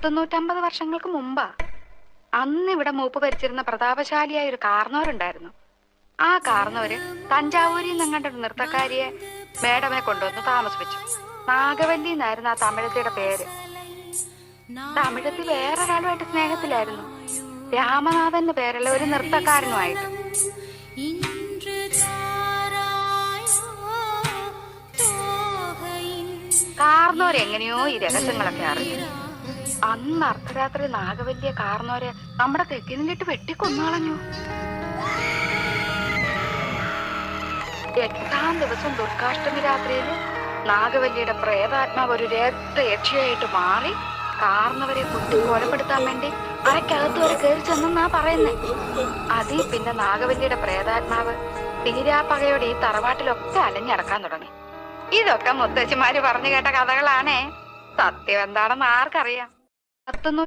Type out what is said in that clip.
150 വർഷങ്ങൾക്ക് മുമ്പാ. അന്ന് ഇവിടെ മൂപ്പ് ഭരിച്ചിരുന്ന പ്രതാപശാലിയായ ഒരു കാർന്നവരുണ്ടായിരുന്നു. ആ കാർന്നവര് തഞ്ചാവൂരിൽ നിന്നങ്ങണ്ട ഒരു നൃത്തക്കാരിയെ മേഡമെ കൊണ്ടുവന്ന് താമസിപ്പിച്ചു. നാഗവല്ലി എന്നായിരുന്നു ആ തമിഴത്തിയുടെ പേര്. തമിഴത്തി വേറൊരാളുമായിട്ട് സ്നേഹത്തിലായിരുന്നു. രാമനാഥന്റെ പേരുള്ള ഒരു നൃത്തക്കാരനുമായിട്ട്. കാർന്നോരെങ്ങനെയോ ഈ രഹസ്യങ്ങളൊക്കെ അറിഞ്ഞു. അന്ന് അർദ്ധരാത്രി നാഗവല്ലിയെ കാർന്നോരെ നമ്മുടെ തെക്കിനിലിട്ട് വെട്ടിക്കൊന്നളഞ്ഞു. 8ാം ദിവസം ദുർഗാഷ്ടമി രാത്രിയില് നാഗവല്ലിയുടെ പ്രേതാത്മാവ് ഒരു രക്തയക്ഷിയായിട്ട് മാറി കാർന്നവരെ കുത്തി കൊലപ്പെടുത്താൻ വേണ്ടി അരക്കകത്ത് വരെ കയറി ചെന്നാ പറയുന്നേ. അതിൽ പിന്നെ നാഗവല്ലിയുടെ പ്രേതാത്മാവ് തീരാപ്പകയോടെ ഈ തറവാട്ടിലൊക്കെ അലഞ്ഞടക്കാൻ തുടങ്ങി. ഇതൊക്കെ മുത്തശ്ശിമാര് പറഞ്ഞു കേട്ട കഥകളാണേ. സത്യം എന്താണെന്ന് ആർക്കറിയാം.